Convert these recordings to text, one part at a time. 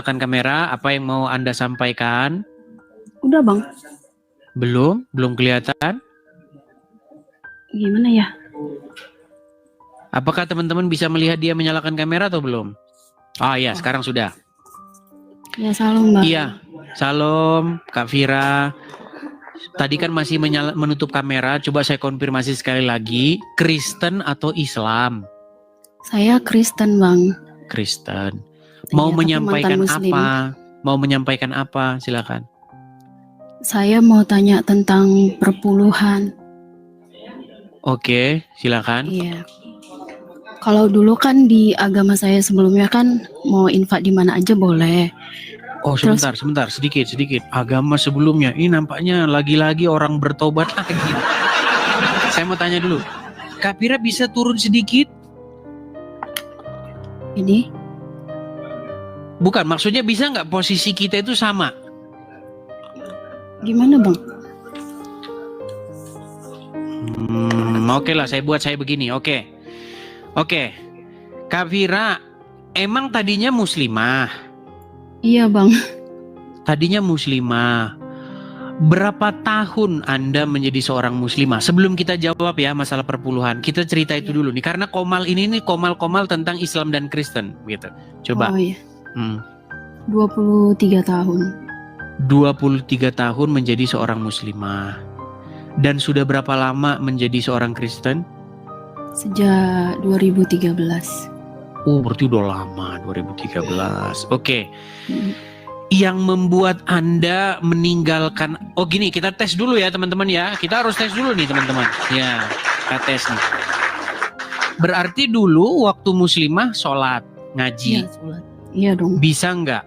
menyalakan kamera. Apa yang mau Anda sampaikan? Udah bang. Belum kelihatan. Gimana ya? Apakah teman-teman bisa melihat dia menyalakan kamera atau belum? Oh ya, sekarang sudah. Ya salam bang. Iya, salam Kak Vira. Tadi kan masih menutup kamera. Coba saya konfirmasi sekali lagi. Kristen atau Islam? Saya Kristen bang. Kristen. Mau menyampaikan apa? Mau menyampaikan apa? Silakan. Saya mau tanya tentang perpuluhan. Oke, silakan. Iya. Kalau dulu kan di agama saya sebelumnya kan mau infak di mana aja boleh. Oh sebentar, sedikit. Agama sebelumnya, ini nampaknya lagi-lagi orang bertobat lagi. Saya mau tanya dulu, Kak Pira bisa turun sedikit? Ini? Bukan, maksudnya bisa nggak posisi kita itu sama? Gimana bang? Oke lah, saya begini, oke. Kak Vira, emang tadinya muslimah? Iya bang. Tadinya muslimah. Berapa tahun Anda menjadi seorang muslimah? Sebelum kita jawab ya masalah perpuluhan, kita cerita itu dulu nih. Karena Komal ini nih komal tentang Islam dan Kristen gitu. Coba. Oh iya. 23 tahun. 23 tahun menjadi seorang muslimah. Dan sudah berapa lama menjadi seorang Kristen? Sejak 2013. Oh, berarti udah lama, 2013. Oke. Yang membuat Anda meninggalkan, oh gini, kita tes dulu ya teman-teman ya. Kita harus tes dulu nih teman-teman. Ya, kita tes nih. Berarti dulu waktu muslimah sholat, ngaji. Iya, sholat. Iya dong. Bisa nggak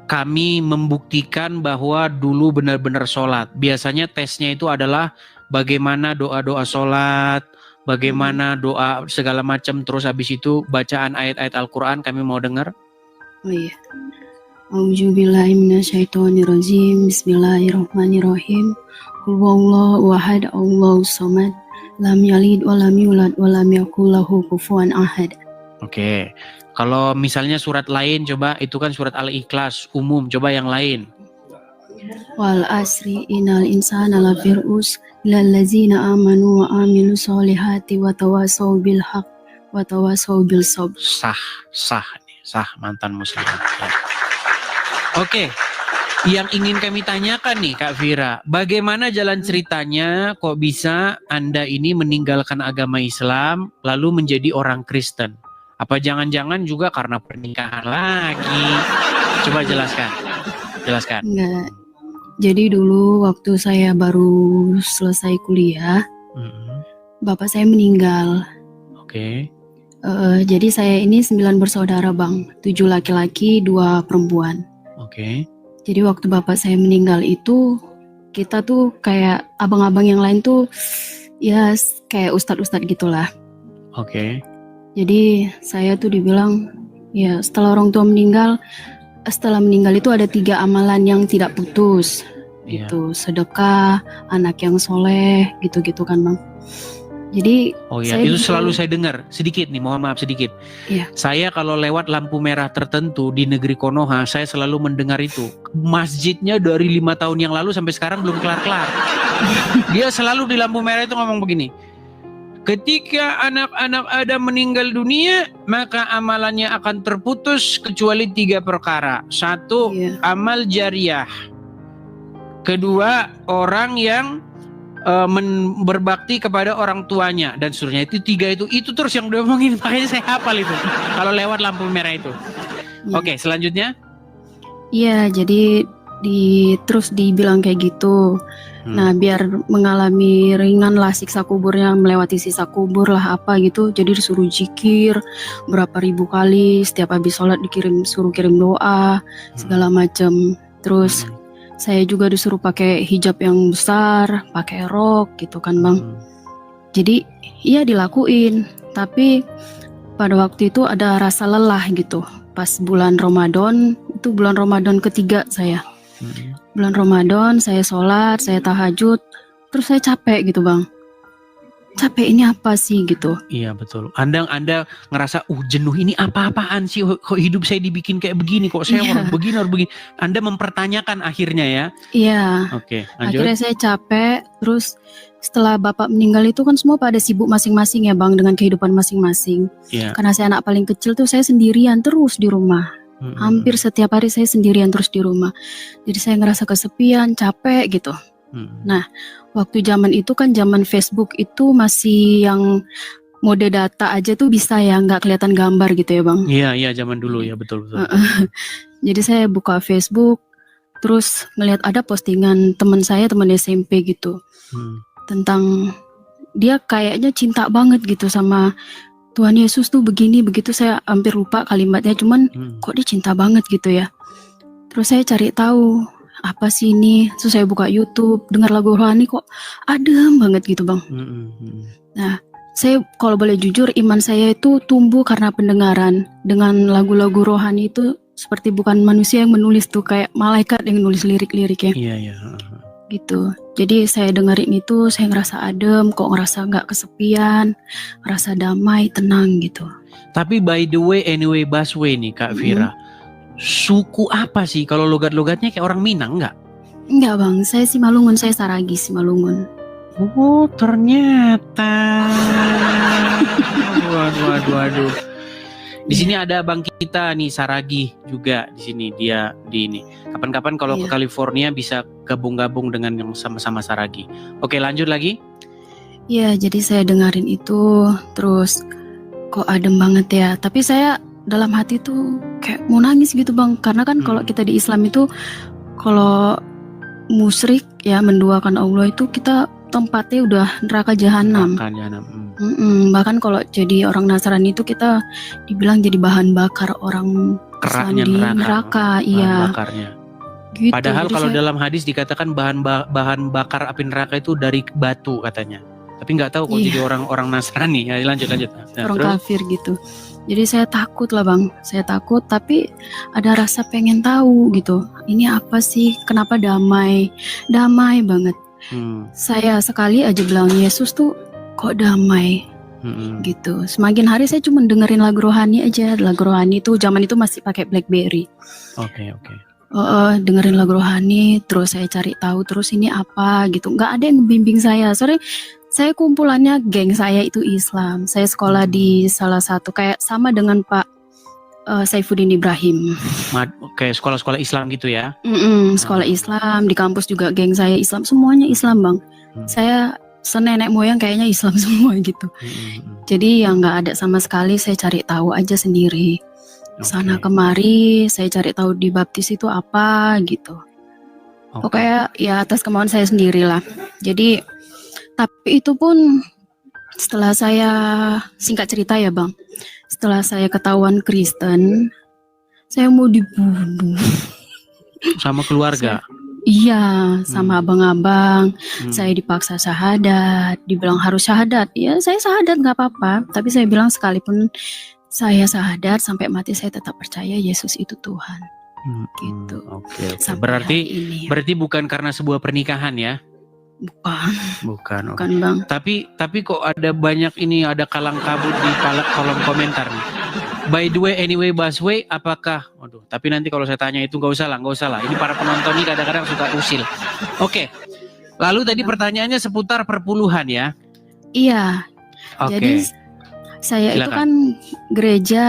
kami membuktikan bahwa dulu benar-benar sholat? Biasanya tesnya itu adalah bagaimana doa-doa sholat, bagaimana doa segala macam, terus habis itu bacaan ayat-ayat Al-Quran kami mau dengar. Oh iya. A'udzubillahi minasyaitonirrajim. Bismillahirrahmanirrahim. Qul huwallahu ahad, Allahus samad, lam yalid wa lam yulad wa lam yakul lahu kufuwan ahad. Oke. Kalau misalnya surat lain coba, itu kan surat Al-Ikhlas umum, coba yang lain. Wal asri innal insana lafir khusr illal ladzina amanu wa amilus solihati wa tawassaw bil haqq wa tawassaw bil sabr. Sah mantan muslim. Ya. Oke. Yang ingin kami tanyakan nih Kak Vira, bagaimana jalan ceritanya kok bisa Anda ini meninggalkan agama Islam lalu menjadi orang Kristen? Apa jangan-jangan juga karena pernikahan lagi? Coba jelaskan. Enggak. Jadi dulu waktu saya baru selesai kuliah, bapak saya meninggal. Oke. Jadi saya ini 9 bersaudara bang, 7 laki-laki, 2 perempuan. Oke. Jadi waktu bapak saya meninggal itu, kita tuh kayak abang-abang yang lain tuh, ya kayak ustadz-ustadz gitulah. Oke. Jadi saya tuh dibilang, ya setelah orang tua meninggal, setelah meninggal itu ada 3 amalan yang tidak putus, gitu. Sedekah, anak yang soleh, gitu-gitu kan bang. Jadi itu selalu saya dengar. Sedikit nih, mohon maaf sedikit. Iya. Saya kalau lewat lampu merah tertentu di negeri Konoha, saya selalu mendengar itu. Masjidnya dari 5 tahun yang lalu sampai sekarang belum kelar-kelar. Dia selalu di lampu merah itu ngomong begini. Ketika anak-anak Adam meninggal dunia, maka amalannya akan terputus kecuali 3 perkara. 1, amal jariah. 2, orang yang berbakti kepada orang tuanya dan seterusnya. Itu 3 itu terus yang diomongin, makanya saya hafal itu kalau lewat lampu merah itu. Oke, selanjutnya. Iya, jadi terus dibilang kayak gitu. Nah, biar mengalami ringan lah siksa kuburnya, melewati sisa kubur lah apa gitu. Jadi disuruh zikir berapa ribu kali, setiap habis sholat suruh kirim doa segala macam. Terus saya juga disuruh pakai hijab yang besar, pakai rok gitu kan bang. Jadi iya dilakuin, tapi pada waktu itu ada rasa lelah gitu. Pas bulan Ramadan, itu bulan Ramadan ketiga saya. Bulan Ramadan saya sholat, saya tahajud, terus saya capek gitu bang. capek ini apa sih gitu. Iya betul. Anda ngerasa jenuh, ini apa-apaan sih? Kok hidup saya dibikin kayak begini? Kok saya Iya. harus begini harus begini? Anda mempertanyakan akhirnya ya. Iya. Oke, lanjut. Akhirnya saya capek. Terus setelah bapak meninggal itu kan semua pada sibuk masing-masing ya bang, dengan kehidupan masing-masing. Iya. Karena saya anak paling kecil tuh, saya sendirian terus di rumah. Hampir setiap hari saya sendirian terus di rumah. Jadi saya ngerasa kesepian, capek gitu. Nah, waktu zaman itu kan zaman Facebook itu masih yang mode data aja tuh bisa ya, nggak kelihatan gambar gitu ya bang. Iya zaman dulu ya, betul. Jadi saya buka Facebook, terus melihat ada postingan teman saya, teman SMP gitu, tentang dia kayaknya cinta banget gitu sama Tuhan Yesus tuh begini begitu. Saya hampir lupa kalimatnya, cuman kok dia cinta banget gitu ya. Terus saya cari tahu apa sih ini, terus saya buka YouTube, dengar lagu rohani kok adem banget gitu bang. Nah, saya kalau boleh jujur, iman saya itu tumbuh karena pendengaran dengan lagu-lagu rohani itu, seperti bukan manusia yang menulis tuh, kayak malaikat yang nulis lirik-liriknya. Iya. Gitu. Jadi saya dengerin itu, saya ngerasa adem, kok ngerasa nggak kesepian, ngerasa damai, tenang gitu. Tapi by the way, anyway, Busway nih Kak Vira, suku apa sih? Kalau logat-logatnya kayak orang Minang nggak? Enggak bang, saya Simalungun, saya Saragi Simalungun. Oh ternyata. Waduh. Di sini ada abang kita nih, Saragi juga di sini, dia di ini. Kapan-kapan kalau ke California bisa gabung-gabung dengan yang sama-sama Saragi. Oke, lanjut lagi. Iya, jadi saya dengerin itu, terus kok adem banget ya. Tapi saya dalam hati tuh kayak mau nangis gitu bang, karena kan kalau kita di Islam itu, kalau musyrik ya menduakan Allah itu, kita tempatnya udah neraka jahanam. Bahkan kalau jadi orang Nasrani itu kita dibilang jadi bahan bakar orang keraknya di neraka. Iya. Bakarnya. Gitu, padahal kalau dalam hadis dikatakan bahan bakar api neraka itu dari batu katanya. Tapi nggak tahu kok jadi orang Nasrani. Ya, lanjut. Nah, orang kafir gitu. Jadi saya takut lah bang, saya takut, tapi ada rasa pengen tahu gitu. Ini apa sih? Kenapa damai banget? Saya sekali aja bilang Yesus tuh kok damai gitu. Semakin hari saya cuma dengerin lagu rohani aja. Lagu rohani itu zaman itu masih pakai BlackBerry. Oke. Dengerin lagu rohani, terus saya cari tahu terus ini apa gitu. Nggak ada yang bimbing saya. Saya kumpulannya geng saya itu Islam. Saya sekolah di salah satu kayak sama dengan Pak Saifuddin Ibrahim. Kayak sekolah-sekolah Islam gitu ya? Sekolah Islam, di kampus juga geng saya Islam, semuanya Islam bang. Saya senenek moyang kayaknya Islam semua gitu. Jadi yang nggak ada sama sekali, saya cari tahu aja sendiri. Sana kemari, saya cari tahu di baptis itu apa gitu. Pokoknya ya atas kemauan saya sendiri lah. Jadi tapi itu pun setelah saya, singkat cerita ya bang, setelah saya ketahuan Kristen, saya mau dibunuh. Sama keluarga? Iya, sama abang-abang. Saya dipaksa syahadat, dibilang harus syahadat. Ya saya syahadat nggak apa-apa, tapi saya bilang sekalipun saya syahadat sampai mati saya tetap percaya Yesus itu Tuhan. Gitu. Oke. Berarti bukan karena sebuah pernikahan ya? Bukan bang. Tapi kok ada banyak ini, ada kalang kabut di kolom komentar nih. By the way, anyway, Busway, apakah? Waduh, tapi nanti kalau saya tanya itu nggak usah lah. Ini para penonton ini kadang-kadang suka usil. Oke. Lalu tadi pertanyaannya seputar perpuluhan ya? Iya. Jadi saya itu kan gereja,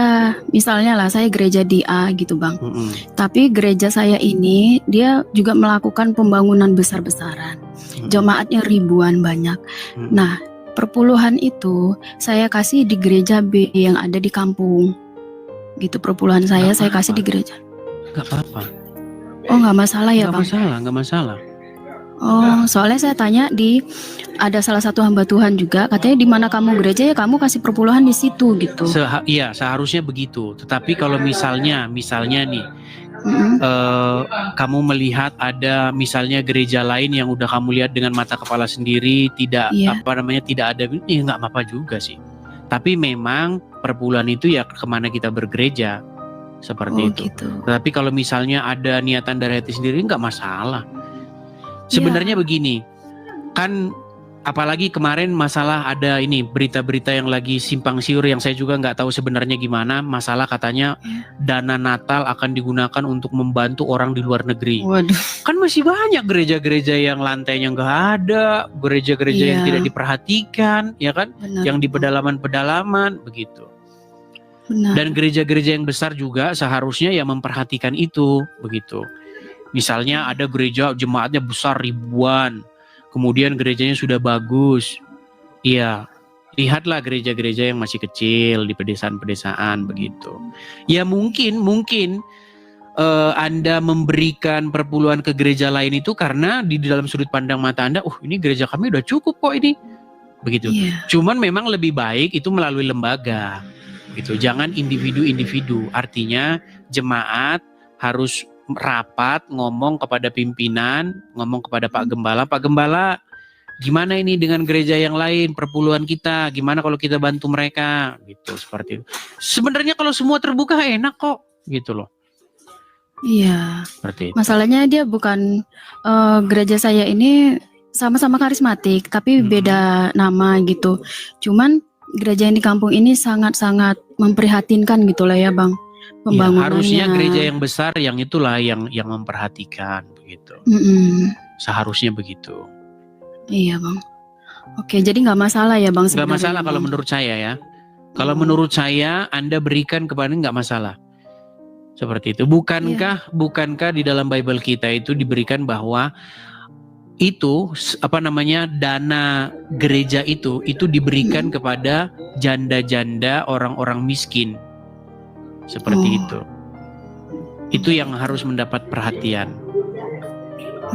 misalnya lah saya gereja di A gitu bang. Tapi gereja saya ini dia juga melakukan pembangunan besar-besaran. Jemaatnya ribuan banyak. Nah, perpuluhan itu saya kasih di gereja B yang ada di kampung. Gitu perpuluhan saya kasih di gereja. Gak apa-apa. Oh, nggak masalah ya bang? Gak masalah. Oh, soalnya saya tanya ada salah satu hamba Tuhan juga, katanya di mana kamu gereja ya kamu kasih perpuluhan di situ gitu. Iya, seharusnya begitu. Tetapi kalau misalnya nih, kamu melihat ada misalnya gereja lain yang udah kamu lihat dengan mata kepala sendiri, tidak tidak ada, nggak apa-apa juga sih. Tapi memang perpuluhan itu ya kemana kita bergereja seperti itu. Gitu. Tapi kalau misalnya ada niatan dari hati sendiri nggak masalah. Sebenarnya begini, kan Apalagi kemarin masalah ada ini berita-berita yang lagi simpang siur yang saya juga nggak tahu sebenarnya gimana. Masalah katanya dana Natal akan digunakan untuk membantu orang di luar negeri. Waduh. Kan masih banyak gereja-gereja yang lantainya nggak ada, gereja-gereja yang tidak diperhatikan, ya kan? Benar. Yang di pedalaman-pedalaman begitu. Benar. Dan gereja-gereja yang besar juga seharusnya ya memperhatikan itu begitu. Misalnya ada gereja jemaatnya besar ribuan, kemudian gerejanya sudah bagus. Iya, lihatlah gereja-gereja yang masih kecil di pedesaan-pedesaan begitu. Ya mungkin Anda memberikan perpuluhan ke gereja lain itu karena di dalam sudut pandang mata Anda, ini gereja kami udah cukup kok ini. Begitu. Cuman memang lebih baik itu melalui lembaga. Gitu. Jangan individu-individu. Artinya jemaat harus rapat ngomong kepada pimpinan, ngomong kepada Pak Gembala, Pak Gembala, gimana ini dengan gereja yang lain perpuluhan kita, gimana kalau kita bantu mereka, gitu seperti itu. Sebenarnya kalau semua terbuka enak kok, gitu loh. Iya. Seperti itu. Masalahnya dia bukan gereja saya ini sama-sama karismatik, tapi beda nama gitu. Cuman gereja yang di kampung ini sangat-sangat memprihatinkan gitu lah ya Bang. Ya, harusnya gereja yang besar yang itulah yang memperhatikan begitu. Seharusnya begitu. Iya Bang. Oke, jadi nggak masalah ya Bang? Nggak masalah kalau menurut saya ya. Kalau menurut saya Anda berikan kepada nggak masalah. Seperti itu. Bukankah di dalam Bible kita itu diberikan bahwa itu dana gereja itu diberikan kepada janda-janda, orang-orang miskin. Seperti itu. Itu yang harus mendapat perhatian.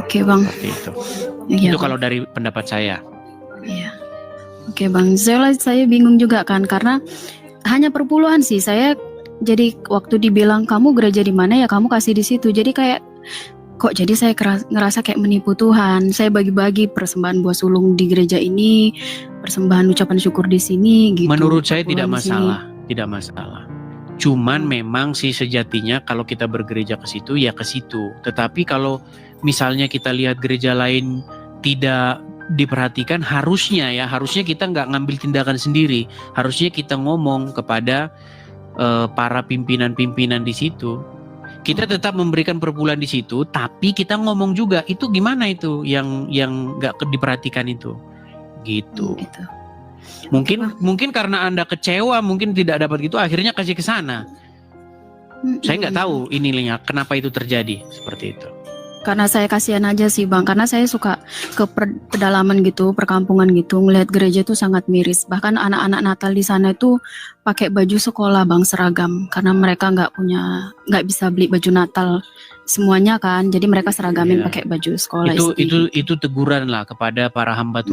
Oke Bang. Seperti itu. Iya, itu kalau dari pendapat saya. Iya. Oke Bang. Saya bingung juga kan karena hanya perpuluhan sih. Saya jadi waktu dibilang kamu gereja di mana ya kamu kasih di situ. Jadi kayak kok jadi saya ngerasa kayak menipu Tuhan. Saya bagi-bagi persembahan buah sulung di gereja ini, persembahan ucapan syukur di sini gitu. Menurut saya tidak masalah, tidak masalah. Cuman memang sih sejatinya kalau kita bergereja ke situ ya ke situ. Tetapi kalau misalnya kita lihat gereja lain tidak diperhatikan, harusnya kita nggak ngambil tindakan sendiri. Harusnya kita ngomong kepada para pimpinan-pimpinan di situ. Kita tetap memberikan perpuluhan di situ, tapi kita ngomong juga itu gimana itu yang nggak diperhatikan itu, gitu. Mungkin karena Anda kecewa, mungkin tidak dapat gitu, akhirnya kasih ke sana. Saya nggak tahu ininya kenapa itu terjadi seperti itu. Karena saya kasihan aja sih Bang, karena saya suka ke pedalaman gitu, perkampungan gitu, ngelihat gereja itu sangat miris. Bahkan anak-anak Natal di sana itu pakai baju sekolah Bang, seragam, karena mereka nggak bisa beli baju Natal semuanya kan, jadi mereka seragamin pakai baju sekolah. Itu teguran lah kepada para hamba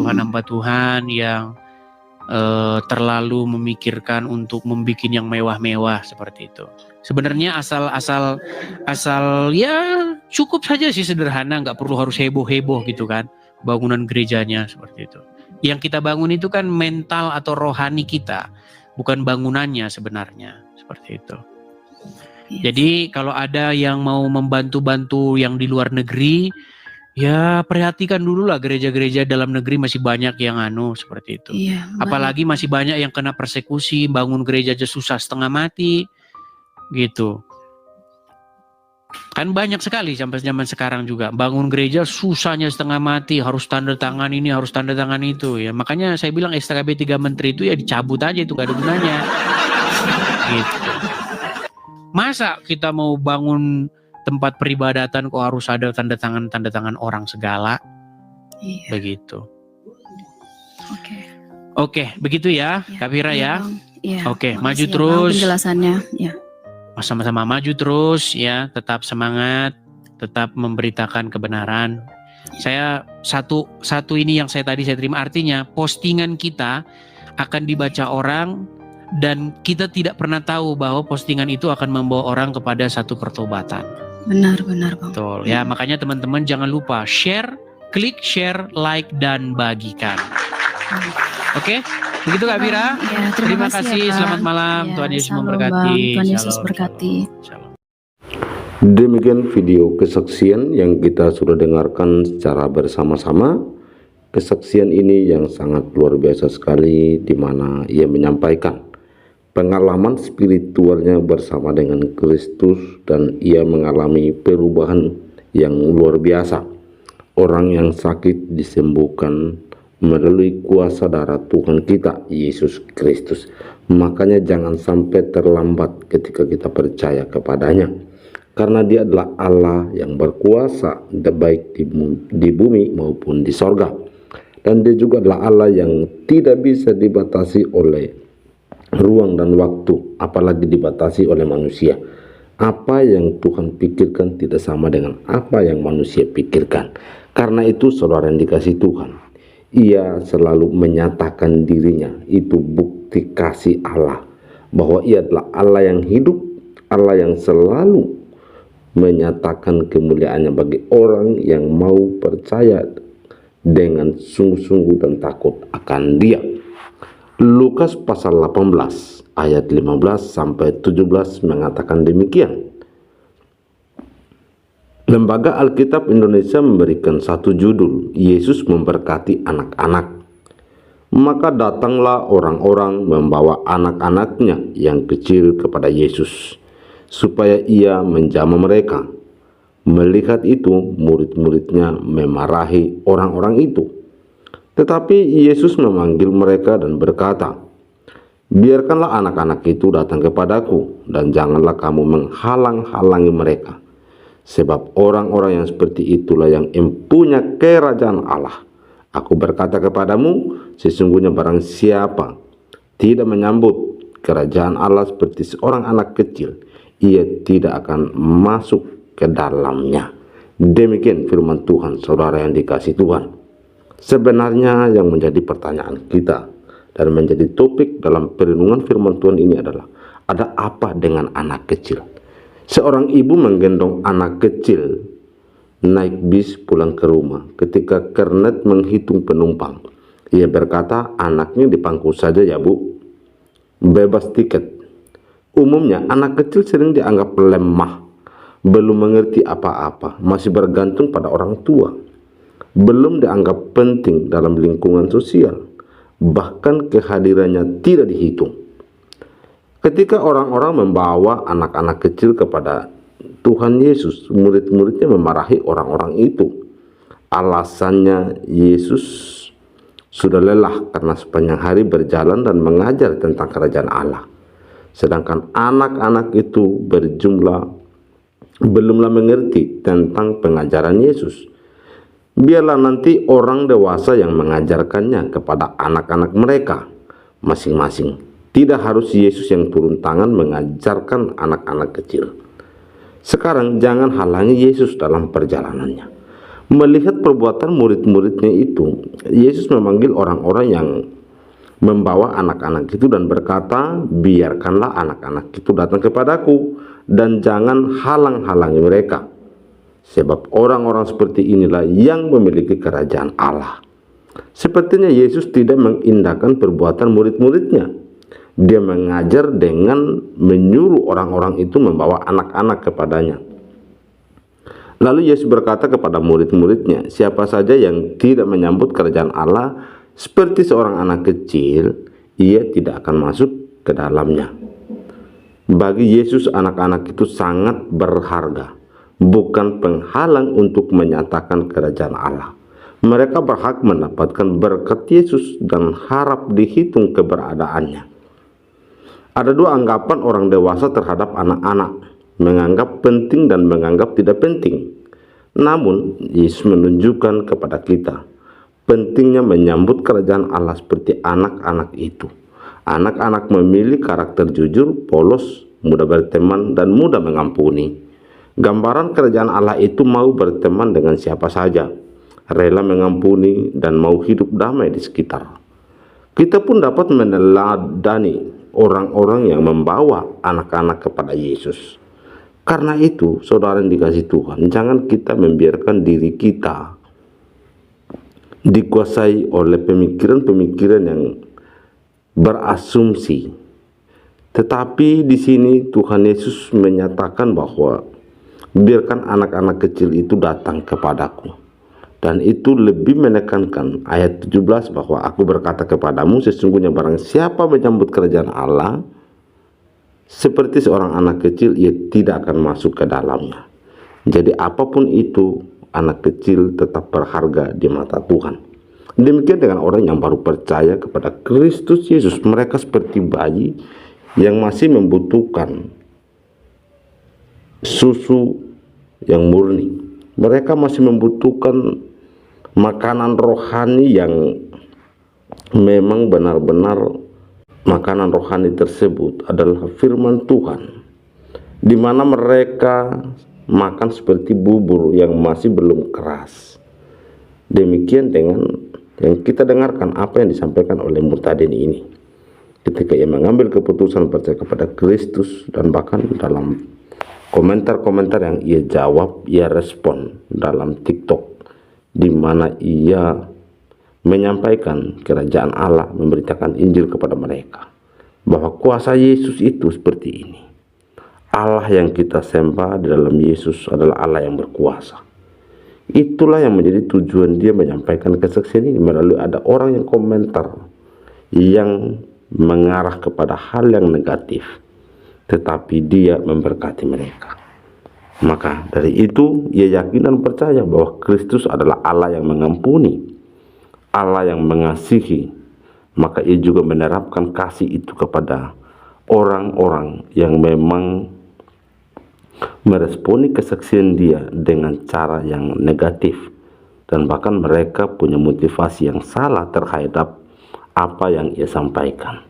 Tuhan yang terlalu memikirkan untuk membuat yang mewah-mewah seperti itu. Sebenarnya asal ya cukup saja sih sederhana, nggak perlu harus heboh-heboh gitu kan bangunan gerejanya seperti itu. Yang kita bangun itu kan mental atau rohani kita, bukan bangunannya sebenarnya seperti itu. Jadi kalau ada yang mau membantu-bantu yang di luar negeri, ya perhatikan dulu lah gereja-gereja dalam negeri masih banyak yang seperti itu. Apalagi masih banyak yang kena persekusi, bangun gereja aja susah setengah mati gitu. Kan banyak sekali sampai zaman sekarang juga bangun gereja susahnya setengah mati, harus tanda tangan ini, harus tanda tangan itu ya. Makanya saya bilang SKB 3 menteri itu ya dicabut aja, itu gak ada gunanya. Gitu. Masa kita mau bangun tempat peribadatan kok harus ada tanda tangan orang segala? Begitu. Oke, begitu ya, Kak Vira ya. Oke, maju terus. Penjelasannya, ya. Sama-sama maju terus ya, tetap semangat, tetap memberitakan kebenaran. Saya satu ini yang saya terima, artinya postingan kita akan dibaca orang dan kita tidak pernah tahu bahwa postingan itu akan membawa orang kepada satu pertobatan. Benar Bang. Betul ya, makanya teman-teman jangan lupa klik share, like dan bagikan. Oke? Begitu Kak Vira? Ya, terima kasih. Selamat malam. Tuhan Yesus memberkati. Tuhan Yesus berkati. Demikian video kesaksian yang kita sudah dengarkan secara bersama-sama. Kesaksian ini yang sangat luar biasa sekali, di mana ia menyampaikan pengalaman spiritualnya bersama dengan Kristus, dan ia mengalami perubahan yang luar biasa. Orang yang sakit disembuhkan melalui kuasa darah Tuhan kita Yesus Kristus. Makanya jangan sampai terlambat ketika kita percaya kepadanya, karena dia adalah Allah yang berkuasa baik di bumi maupun di sorga. Dan dia juga adalah Allah yang tidak bisa dibatasi oleh ruang dan waktu, apalagi dibatasi oleh manusia. Apa yang Tuhan pikirkan tidak sama dengan apa yang manusia pikirkan. Karena itu saudara yang dikasih Tuhan, ia selalu menyatakan dirinya. Itu bukti kasih Allah, bahwa ia adalah Allah yang hidup, Allah yang selalu menyatakan kemuliaannya bagi orang yang mau percaya dengan sungguh-sungguh dan takut akan dia. Lukas pasal 18 ayat 15 sampai 17 mengatakan demikian. Lembaga Alkitab Indonesia memberikan satu judul, Yesus memberkati anak-anak. Maka datanglah orang-orang membawa anak-anaknya yang kecil kepada Yesus, supaya ia menjamah mereka. Melihat itu, murid-muridnya memarahi orang-orang itu. Tetapi Yesus memanggil mereka dan berkata, biarkanlah anak-anak itu datang kepadaku, dan janganlah kamu menghalang-halangi mereka. Sebab orang-orang yang seperti itulah yang empunya kerajaan Allah. Aku berkata kepadamu, sesungguhnya barang siapa tidak menyambut kerajaan Allah seperti seorang anak kecil, ia tidak akan masuk ke dalamnya. Demikian firman Tuhan, saudara yang dikasih Tuhan. Sebenarnya yang menjadi pertanyaan kita dan menjadi topik dalam perenungan firman Tuhan ini adalah, ada apa dengan anak kecil? Seorang ibu menggendong anak kecil naik bis pulang ke rumah. Ketika kernet menghitung penumpang, ia berkata, anaknya dipangku saja ya bu, bebas tiket. Umumnya anak kecil sering dianggap lemah, belum mengerti apa-apa, masih bergantung pada orang tua, belum dianggap penting dalam lingkungan sosial, bahkan kehadirannya tidak dihitung. Ketika orang-orang membawa anak-anak kecil kepada Tuhan Yesus, murid-muridnya memarahi orang-orang itu. Alasannya, Yesus sudah lelah karena sepanjang hari berjalan dan mengajar tentang kerajaan Allah. Sedangkan anak-anak itu belumlah mengerti tentang pengajaran Yesus. Biarlah nanti orang dewasa yang mengajarkannya kepada anak-anak mereka masing-masing. Tidak harus Yesus yang turun tangan mengajarkan anak-anak kecil. Sekarang jangan halangi Yesus dalam perjalanannya. Melihat perbuatan murid-muridnya itu, Yesus memanggil orang-orang yang membawa anak-anak itu dan berkata, biarkanlah anak-anak itu datang kepadaku, dan jangan halang-halangi mereka. Sebab orang-orang seperti inilah yang memiliki kerajaan Allah. Sepertinya Yesus tidak mengindahkan perbuatan murid-muridnya. Dia mengajar dengan menyuruh orang-orang itu membawa anak-anak kepadanya. Lalu Yesus berkata kepada murid-muridnya, siapa saja yang tidak menyambut kerajaan Allah seperti seorang anak kecil, ia tidak akan masuk ke dalamnya. Bagi Yesus, anak-anak itu sangat berharga, bukan penghalang untuk menyatakan kerajaan Allah. Mereka berhak mendapatkan berkat Yesus dan harap dihitung keberadaannya. Ada dua anggapan orang dewasa terhadap anak-anak, menganggap penting dan menganggap tidak penting. Namun, Yesus menunjukkan kepada kita pentingnya menyambut kerajaan Allah seperti anak-anak itu. Anak-anak memilih karakter jujur, polos, mudah berteman, dan mudah mengampuni. Gambaran kerajaan Allah itu mau berteman dengan siapa saja, rela mengampuni, dan mau hidup damai di sekitar. Kita pun dapat meneladani orang-orang yang membawa anak-anak kepada Yesus. Karena itu, saudara yang dikasih Tuhan, jangan kita membiarkan diri kita dikuasai oleh pemikiran-pemikiran yang berasumsi. Tetapi di sini Tuhan Yesus menyatakan bahwa biarkan anak-anak kecil itu datang kepadaku. Dan itu lebih menekankan ayat 17 bahwa aku berkata kepadamu, sesungguhnya barang siapa menyambut kerajaan Allah seperti seorang anak kecil, ia tidak akan masuk ke dalamnya. Jadi apapun itu, anak kecil tetap berharga di mata Tuhan. Demikian dengan orang yang baru percaya kepada Kristus Yesus. Mereka seperti bayi yang masih membutuhkan susu yang murni. Mereka masih membutuhkan makanan rohani yang memang benar-benar makanan rohani tersebut adalah firman Tuhan, di mana mereka makan seperti bubur yang masih belum keras. Demikian dengan yang kita dengarkan apa yang disampaikan oleh Murtadin ini ketika ia mengambil keputusan percaya kepada Kristus, dan bahkan dalam komentar-komentar yang ia jawab, ia respon dalam TikTok, di mana ia menyampaikan kerajaan Allah, memberitakan Injil kepada mereka, bahwa kuasa Yesus itu seperti ini. Allah yang kita sembah di dalam Yesus adalah Allah yang berkuasa. Itulah yang menjadi tujuan dia menyampaikan kesaksian ini, melalui ada orang yang komentar yang mengarah kepada hal yang negatif, tetapi dia memberkati mereka. Maka dari itu ia yakin dan percaya bahwa Kristus adalah Allah yang mengampuni, Allah yang mengasihi. Maka ia juga menerapkan kasih itu kepada orang-orang yang memang meresponi kesaksian dia dengan cara yang negatif, dan bahkan mereka punya motivasi yang salah terhadap apa yang ia sampaikan.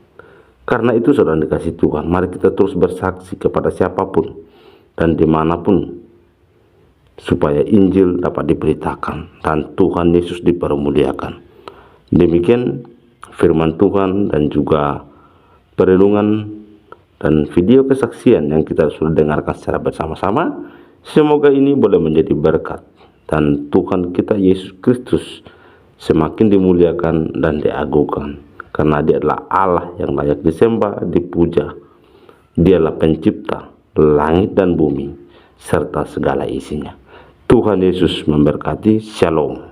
Karena itu saudara dikasih Tuhan, mari kita terus bersaksi kepada siapapun dan dimanapun, supaya Injil dapat diberitakan dan Tuhan Yesus dipermuliakan. Demikian firman Tuhan dan juga perenungan dan video kesaksian yang kita sudah dengarkan secara bersama-sama. Semoga ini boleh menjadi berkat, dan Tuhan kita Yesus Kristus semakin dimuliakan dan diagungkan, karena dia adalah Allah yang layak disembah, dipuja. Dialah pencipta langit dan bumi serta segala isinya. Tuhan Yesus memberkati. Shalom.